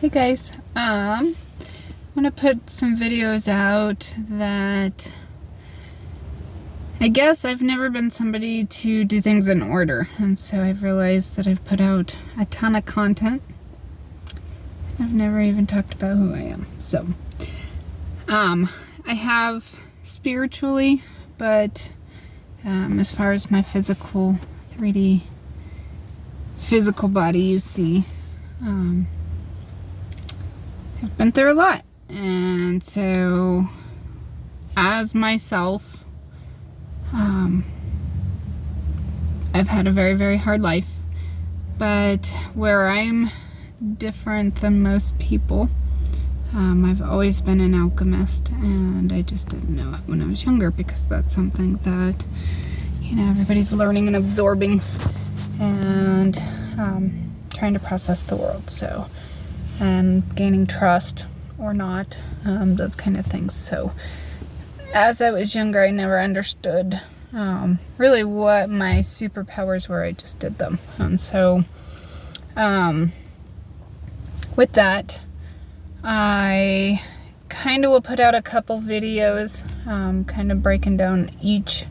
Hey guys, I'm gonna put some videos out that I guess I've never been somebody to do things in order, and so I've realized that I've put out a ton of content. I've never even talked about who I am. So I have spiritually, but as far as my physical 3D physical body, you see, I've been through a lot, and so as myself, I've had a very, very hard life, but where I'm different than most people, I've always been an alchemist, and I just didn't know it when I was younger, because that's something that, you know, everybody's learning and absorbing and trying to process the world, so, and gaining trust or not, those kind of things. So as I was younger, I never understood really what my superpowers were. I just did them. And so with that, I kind of will put out a couple videos kind of breaking down each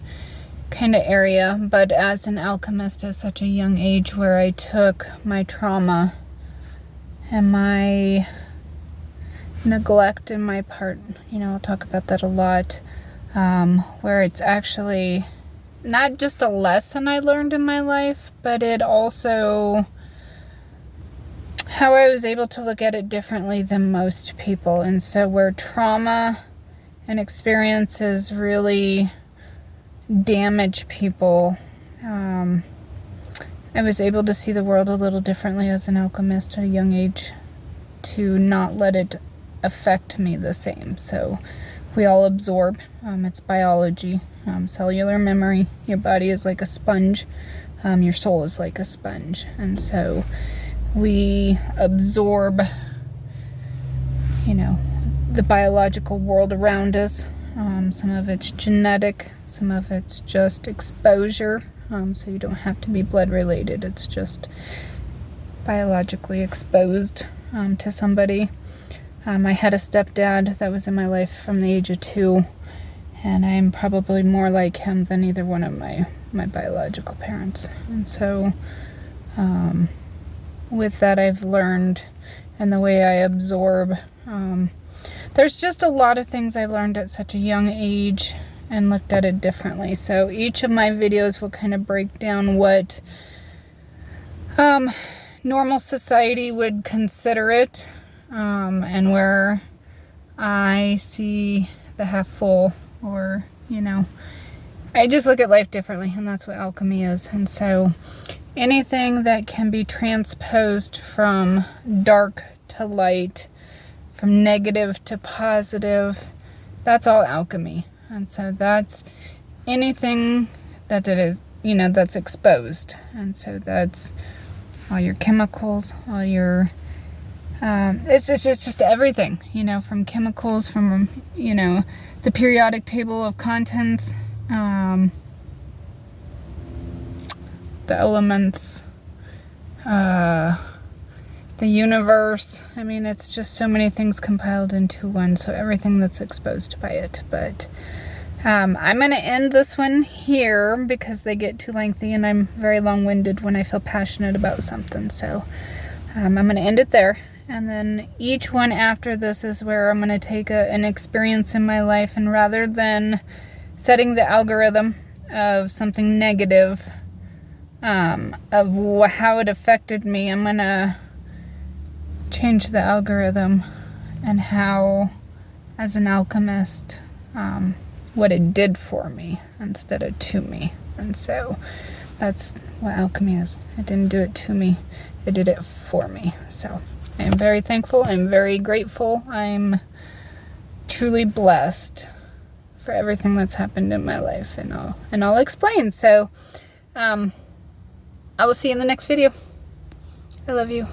kind of area, but as an alchemist at such a young age, where I took my trauma and my neglect in my part, you know, I'll talk about that a lot, where it's actually not just a lesson I learned in my life, but it also how I was able to look at it differently than most people. And so where trauma and experiences really damage people, I was able to see the world a little differently as an alchemist at a young age, to not let it affect me the same. So we all absorb, it's biology, cellular memory. Your body is like a sponge, your soul is like a sponge, and so we absorb, you know, the biological world around us. Some of it's genetic, some of it's just exposure, so you don't have to be blood related, it's just biologically exposed to somebody. I had a stepdad that was in my life from the age of 2, and I'm probably more like him than either one of my biological parents. And so with that, I've learned, and the way I absorb, there's just a lot of things I learned at such a young age and looked at it differently. So each of my videos will kind of break down what normal society would consider it, and where I see the half full, or, you know, I just look at life differently, and that's what alchemy is. And so anything that can be transposed from dark to light, from negative to positive, that's all alchemy. And so that's anything that it is, you know, that's exposed. And so that's all your chemicals, all your it's just everything, you know, from chemicals, from, you know, the periodic table of contents, the elements, the universe. I mean, it's just so many things compiled into one, so everything that's exposed by it. But I'm going to end this one here because they get too lengthy, and I'm very long-winded when I feel passionate about something. So I'm going to end it there. And then each one after this is where I'm going to take an experience in my life, and rather than setting the algorithm of something negative, of how it affected me, I'm going to change the algorithm and how, as an alchemist, what it did for me instead of to me. And so that's what alchemy is. It didn't do it to me, it did it for me. So I am very thankful, I'm very grateful, I'm truly blessed for everything that's happened in my life, and I'll explain. So I will see you in the next video. I love you.